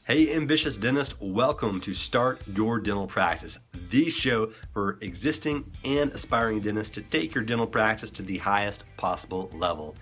Hey, ambitious dentist, welcome to Start Your Dental Practice, the show for existing and aspiring dentists to take your dental practice to the highest possible level.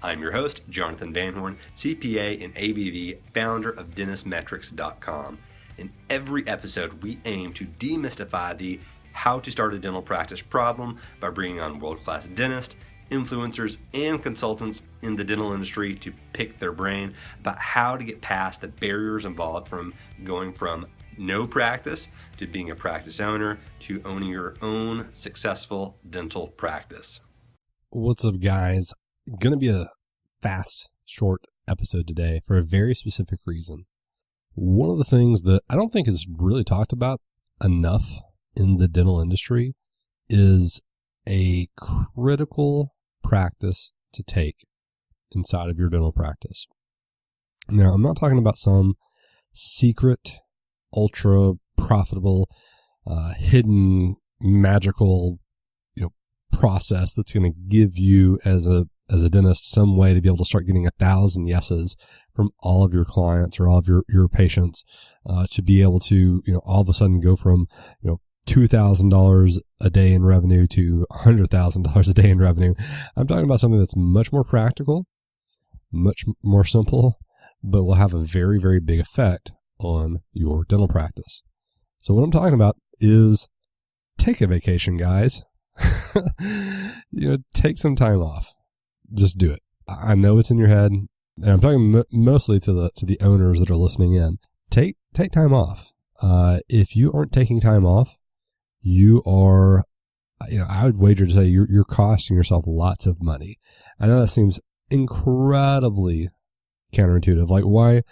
I'm your host, Jonathan Van Horn, CPA and ABV, founder of DentistMetrics.com. In every episode, we aim to demystify the how to start a dental practice problem by bringing on world-class dentists, influencers, and consultants in the dental industry to pick their brain about how to get past the barriers involved from going from no practice to being a practice owner to owning your own successful dental practice. What's up, guys? Gonna be a fast, short episode today for a very specific reason. One of the things that I don't think is really talked about enough in the dental industry is a critical practice to take inside of your dental practice. Now, I'm not talking about some secret, ultra profitable, hidden, magical, process that's going to give you as a dentist some way to be able to start getting 1,000 yeses from all of your clients or all of your patients, to be able to, all of a sudden go from, $2,000 a day in revenue to $100,000 a day in revenue. I'm talking about something that's much more practical, much more simple, but will have a very, very big effect on your dental practice. So what I'm talking about is take a vacation, guys. Take some time off. Just do it. I know it's in your head, and I'm talking mostly to the owners that are listening in. Take time off. If you aren't taking time off, you are, I would wager to say you're costing yourself lots of money. I know that seems incredibly counterintuitive. Like, why,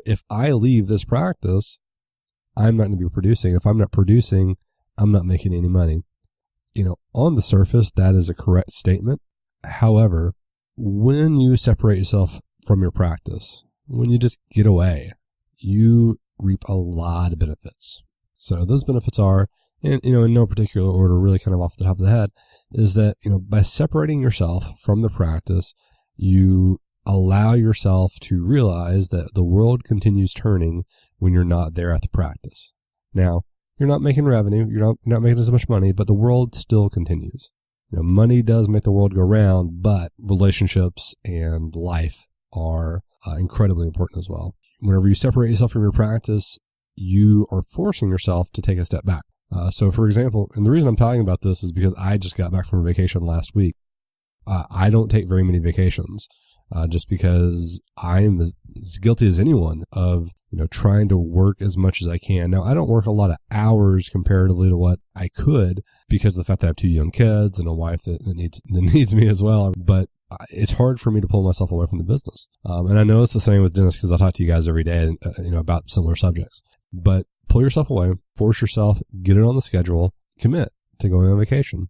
if I leave this practice, I'm not going to be producing. If I'm not producing, I'm not making any money. On the surface, that is a correct statement. However, when you separate yourself from your practice, when you just get away, you reap a lot of benefits. So those benefits are, and in no particular order, really kind of off the top of the head, is that, by separating yourself from the practice, you allow yourself to realize that the world continues turning when you're not there at the practice. Now, you're not making revenue, you're not making as much money, but the world still continues. Money does make the world go round, but relationships and life are incredibly important as well. Whenever you separate yourself from your practice, you are forcing yourself to take a step back. So for example, and the reason I'm talking about this is because I just got back from a vacation last week. I don't take very many vacations, just because I'm as guilty as anyone of, trying to work as much as I can. Now, I don't work a lot of hours comparatively to what I could because of the fact that I have 2 young kids and a wife that needs me as well. But it's hard for me to pull myself away from the business. And I know it's the same with dentists because I talk to you guys every day, about similar subjects. But pull yourself away, force yourself, get it on the schedule, commit to going on vacation.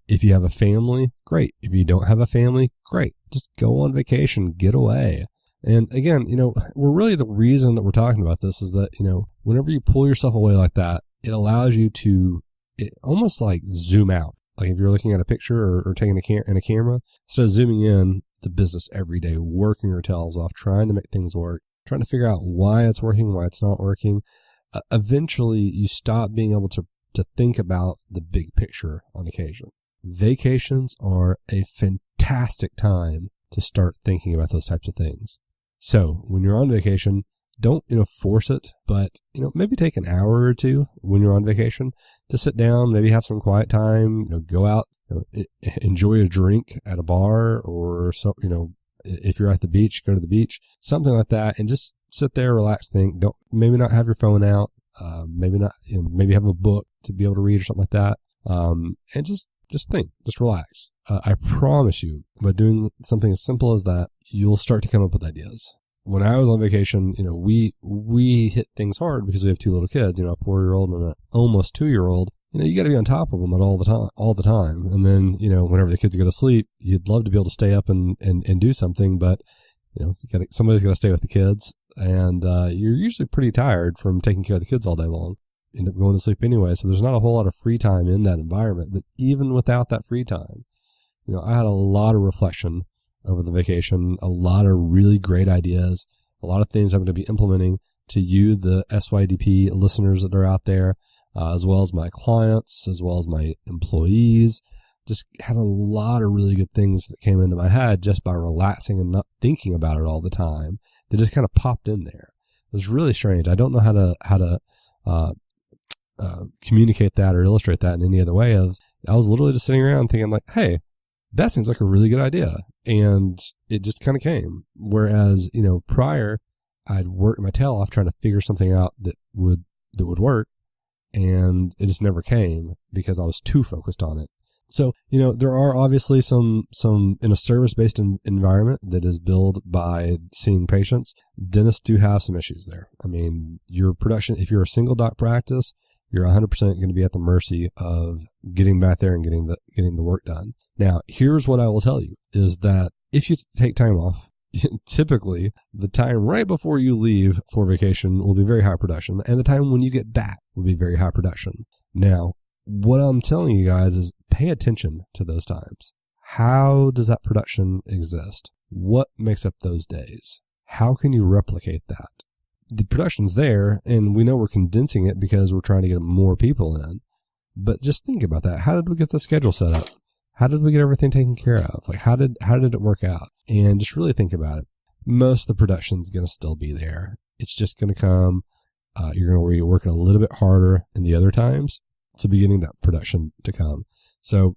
If you have a family, great. If you don't have a family, great. Just go on vacation, get away. And again, we're really, the reason that we're talking about this is that, whenever you pull yourself away like that, it allows you to almost like zoom out. Like if you're looking at a picture or taking a camera, instead of zooming in the business every day, working your tails off, trying to make things work, trying to figure out why it's working, why it's not working. Eventually you stop being able to think about the big picture on occasion. Vacations are a fantastic time to start thinking about those types of things. So when you're on vacation, don't, force it, but, maybe take an hour or two when you're on vacation to sit down, maybe have some quiet time, go out, enjoy a drink at a bar or so, if you're at the beach, go to the beach, something like that, and just sit there, relax, think. Maybe not have your phone out, maybe not, maybe have a book to be able to read or something like that, and just think, just relax. I promise you, by doing something as simple as that, you'll start to come up with ideas. When I was on vacation, we hit things hard because we have 2 little kids, a 4-year-old and an almost 2-year-old. You got to be on top of them all the time. And then, whenever the kids go to sleep, you'd love to be able to stay up and do something, but, somebody's got to stay with the kids. And, you're usually pretty tired from taking care of the kids all day long. End up going to sleep anyway. So there's not a whole lot of free time in that environment. But even without that free time, I had a lot of reflection over the vacation, a lot of really great ideas, a lot of things I'm going to be implementing to you, the SYDP listeners that are out there, as well as my clients, as well as my employees. Just had a lot of really good things that came into my head just by relaxing and not thinking about it all the time. They just kind of popped in there. It was really strange. I don't know how to communicate that or illustrate that in any other way. I was literally just sitting around thinking like, hey, that seems like a really good idea. And it just kind of came. Whereas, prior I'd worked my tail off trying to figure something out that would work. And it just never came because I was too focused on it. So, there are obviously some in a service-based environment that is billed by seeing patients. Dentists do have some issues there. I mean, your production, if you're a single doc practice, you're 100% going to be at the mercy of getting back there and getting the work done. Now, here's what I will tell you is that if you take time off, typically the time right before you leave for vacation will be very high production, and the time when you get back will be very high production. Now, what I'm telling you guys is pay attention to those times. How does that production exist? What makes up those days? How can you replicate that? The production's there, and we know we're condensing it because we're trying to get more people in. But just think about that. How did we get the schedule set up? How did we get everything taken care of? Like, how did it work out? And just really think about it. Most of the production's going to still be there. It's just going to come. You're going to be working a little bit harder in the other times to beginning that production to come. So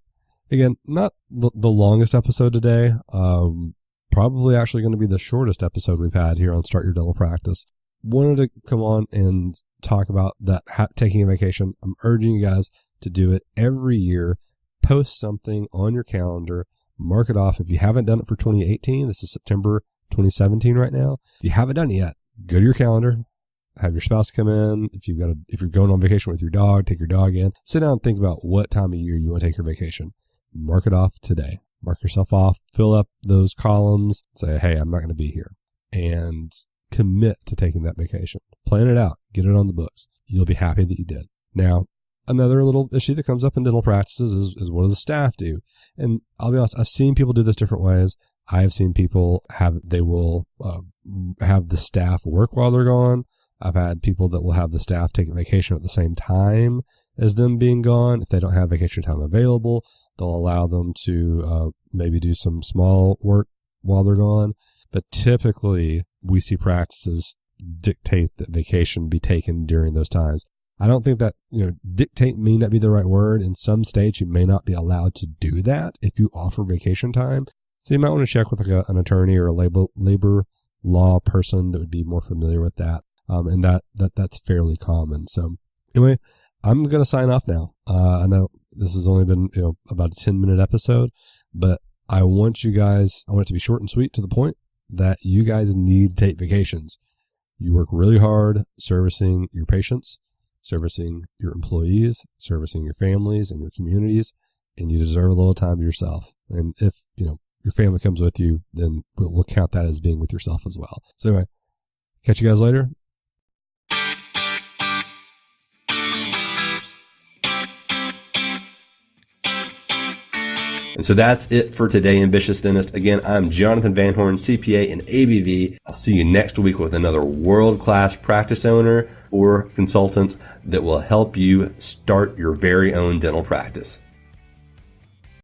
again, not the longest episode today. Probably actually going to be the shortest episode we've had here on Start Your Dental Practice. Wanted to come on and talk about that taking a vacation. I'm urging you guys to do it every year. Post something on your calendar. Mark it off. If you haven't done it for 2018, this is September 2017 right now. If you haven't done it yet, go to your calendar. Have your spouse come in. If you're going on vacation with your dog, take your dog in. Sit down and think about what time of year you want to take your vacation. Mark it off today. Mark yourself off. Fill up those columns. Say, hey, I'm not going to be here. And commit to taking that vacation. Plan it out. Get it on the books. You'll be happy that you did. Now, another little issue that comes up in dental practices is what does the staff do? And I'll be honest, I've seen people do this different ways. I have seen people have the staff work while they're gone. I've had people that will have the staff take a vacation at the same time as them being gone. If they don't have vacation time available, they'll allow them to maybe do some small work while they're gone. But typically, we see practices dictate that vacation be taken during those times. I don't think that, dictate may not be the right word. In some states, you may not be allowed to do that if you offer vacation time. So you might want to check with an attorney or a labor law person that would be more familiar with that. And that's fairly common. So anyway, I'm going to sign off now. I know this has only been, about a 10-minute episode, but I want it to be short and sweet to the point that you guys need to take vacations. You work really hard servicing your patients, servicing your employees, servicing your families and your communities, and you deserve a little time to yourself. And if, your family comes with you, then we'll count that as being with yourself as well. So anyway, catch you guys later. And so that's it for today, Ambitious Dentist. Again, I'm Jonathan Van Horn, CPA and ABV. I'll see you next week with another world-class practice owner or consultant that will help you start your very own dental practice.